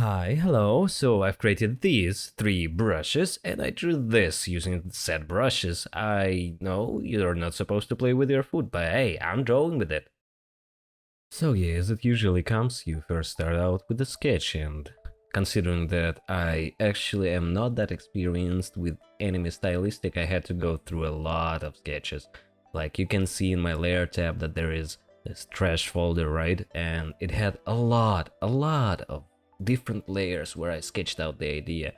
Hi, hello. So I've created these three brushes and I drew this using said brushes. I know you're not supposed to play with your food, but hey, I'm drawing with it. So yeah, as it usually comes, you first start out with a sketch, and considering that I actually am not that experienced with anime stylistic, I had to go through a lot of sketches. Like you can see in my layer tab that there is this trash folder, right? And it had a lot of different layers where I sketched out the idea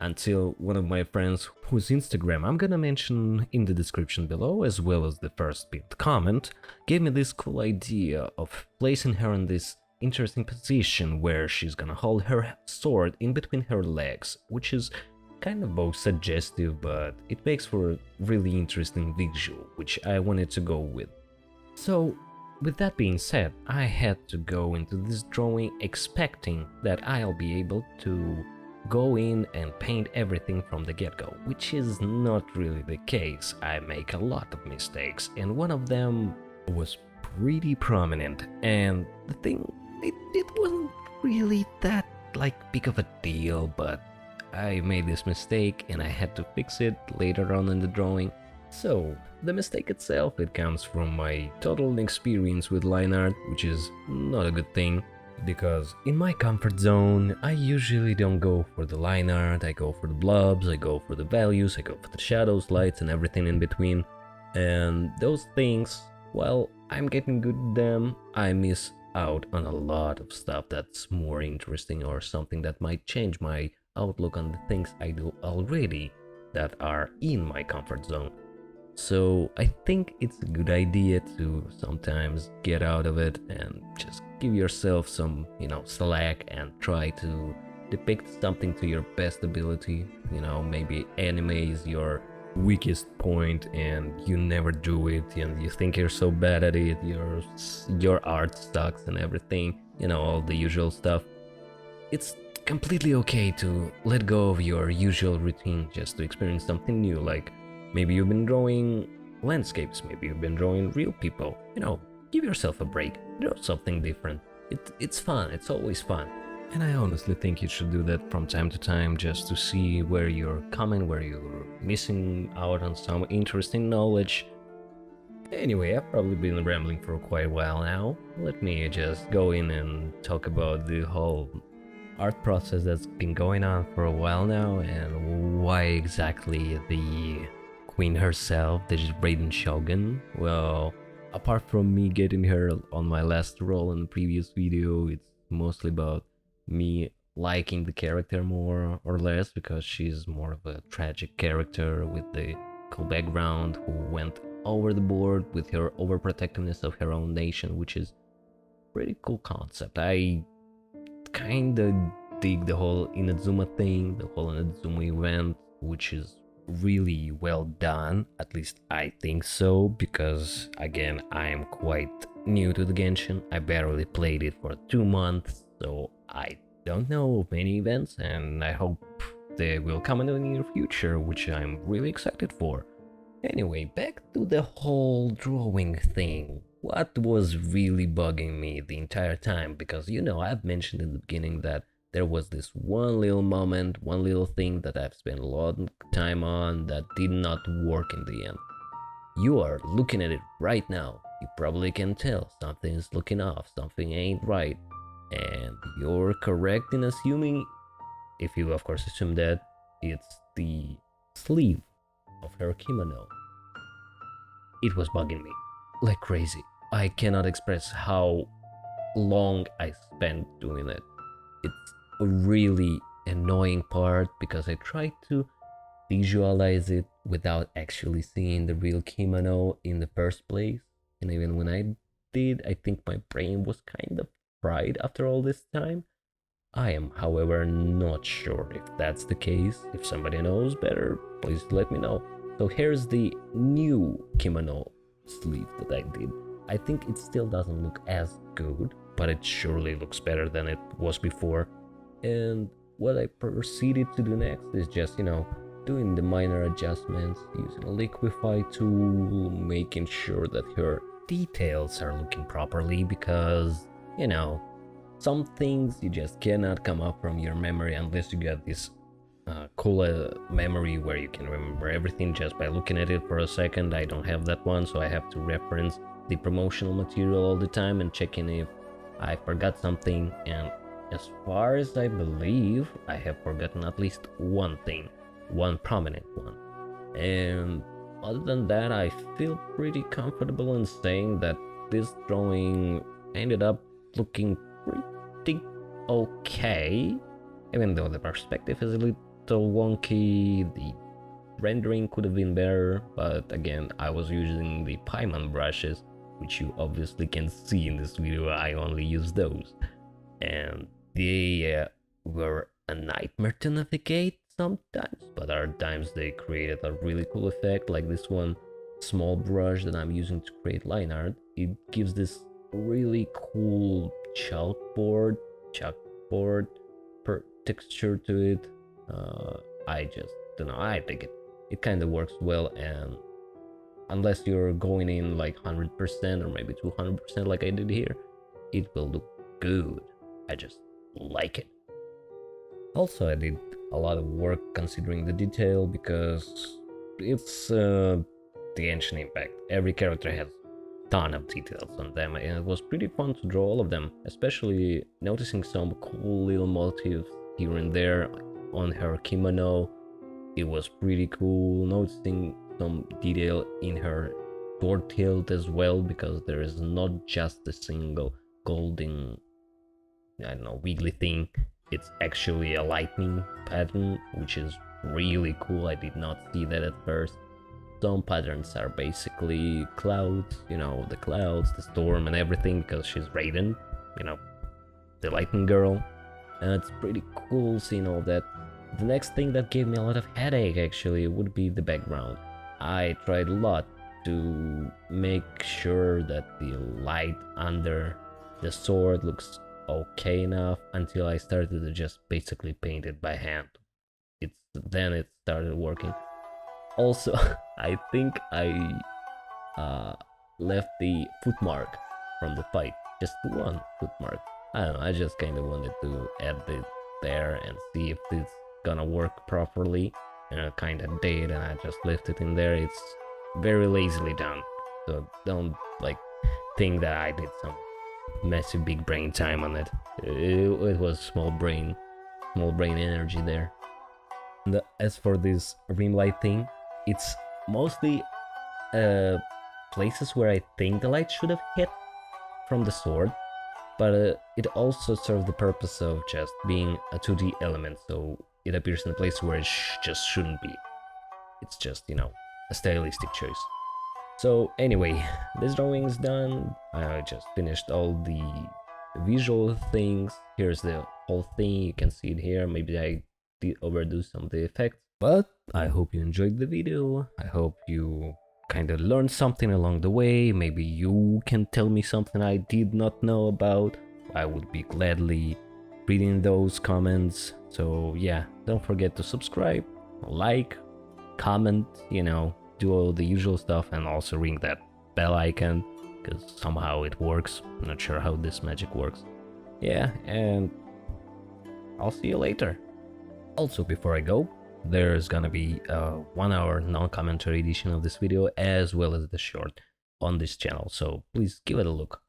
until one of my friends, whose Instagram I'm gonna mention in the description below, as well as the first pinned comment, gave me this cool idea of placing her in this interesting position where she's gonna hold her sword in between her legs, which is kind of both suggestive, but it makes for a really interesting visual, which I wanted to go with. So, with that being said, I had to go into this drawing expecting that I'll be able to go in and paint everything from the get-go, which is not really the case. I make a lot of mistakes, and one of them was pretty prominent, and the thing, it wasn't really that big of a deal, but I made this mistake and I had to fix it later on in the drawing. So, the mistake itself, it comes from my total inexperience with line art, which is not a good thing, because in my comfort zone, I usually don't go for the line art, I go for the blobs, I go for the values, I go for the shadows, lights, and everything in between. And those things, while I'm getting good at them, I miss out on a lot of stuff that's more interesting or something that might change my outlook on the things I do already that are in my comfort zone. So I think it's a good idea to sometimes get out of it and just give yourself some, slack and try to depict something to your best ability. Maybe anime is your weakest point and you never do it and you think you're so bad at it, your art sucks and everything, all the usual stuff. It's completely okay to let go of your usual routine just to experience something new. Like maybe you've been drawing landscapes, maybe you've been drawing real people. Give yourself a break, draw something different. It's fun, it's always fun. And I honestly think you should do that from time to time just to see where you're coming, where you're missing out on some interesting knowledge. Anyway, I've probably been rambling for quite a while now. Let me just go in and talk about the whole art process that's been going on for a while now and why exactly the queen herself, the Raiden Shogun. Well, apart from me getting her on my last role in the previous video, it's mostly about me liking the character more or less because she's more of a tragic character with the cool background who went over the board with her overprotectiveness of her own nation, which is pretty cool concept. I kinda dig the whole Inazuma thing, the whole Inazuma event, which is really well done. At least I think so, because again, I am quite new to the Genshin. I barely played it for 2 months, so I don't know of many events, and I hope they will come in the near future, which I'm really excited for. Anyway, back to the whole drawing thing. What was really bugging me the entire time, because I've mentioned in the beginning that there was this one little moment, one little thing that I've spent a lot of time on that did not work in the end. You are looking at it right now. You probably can tell something is looking off, something ain't right. And you're correct in assuming, if you of course assume that, it's the sleeve of her kimono. It was bugging me like crazy. I cannot express how long I spent doing it. It's a really annoying part because I tried to visualize it without actually seeing the real kimono in the first place. And even when I did, I think my brain was kind of fried after all this time. I am, however, not sure if that's the case. If somebody knows better, please let me know. So here's the new kimono sleeve that I did. I think it still doesn't look as good, but it surely looks better than it was before. And what I proceeded to do next is just, doing the minor adjustments, using a liquify tool, making sure that her details are looking properly because, Some things you just cannot come up from your memory unless you get this cool memory where you can remember everything just by looking at it for a second. I don't have that one, so I have to reference the promotional material all the time and checking if I forgot something. And as far as I believe, I have forgotten at least one thing, one prominent one. And other than that, I feel pretty comfortable in saying that this drawing ended up looking pretty okay, even though the perspective is a little wonky, the rendering could have been better, but again, I was using the Paimon brushes, which you obviously can see in this video. I only use those, and they were a nightmare to navigate sometimes, but other times they created a really cool effect, like this one small brush that I'm using to create line art. It gives this really cool chalkboard texture to it. I just don't know, I think it kind of works well, and unless you're going in like 100% or maybe 200% like I did here, it will look good. I just like it. Also, I did a lot of work considering the detail because it's the Genshin Impact. Every character has a ton of details on them, and it was pretty fun to draw all of them, especially noticing some cool little motifs here and there on her kimono. It was pretty cool noticing some detail in her sword hilt as well, because there is not just a single golden, I don't know, wiggly thing. It's actually a lightning pattern, which is really cool. I did not see that at first. Some patterns are basically clouds, you know, the clouds, the storm and everything, because she's Raiden, you know, the lightning girl. And it's pretty cool seeing all that. The next thing that gave me a lot of headache actually would be the background. I tried a lot to make sure that the light under the sword looks okay enough until I started to just basically paint it by hand. Then it started working. Also, I think I left the foot mark from the fight, just one foot mark. I don't know, I just kind of wanted to add it there and see if it's gonna work properly, and I kind of did, and I just left it in there. It's very lazily done, so don't like think that I did some massive big brain time on it. It was small brain energy there. And as for this rim light thing, it's mostly places where I think the light should have hit from the sword, but it also serves the purpose of just being a 2D element, so it appears in a place where it just shouldn't be. It's just, you know, a stylistic choice. So anyway, this drawing is done. I just finished all the visual things. Here's the whole thing, you can see it here. Maybe I did overdo some of the effects, but I hope you enjoyed the video. I hope you kind of learned something along the way. Maybe you can tell me something I did not know about. I would be gladly reading those comments. So yeah, don't forget to subscribe, like, comment, you know, do all the usual stuff, and also ring that bell icon, because somehow it works. I'm not sure how this magic works. Yeah, and I'll see you later. Also, before I go, there's gonna be a 1-hour non-commentary edition of this video, as well as the short on this channel, so please give it a look.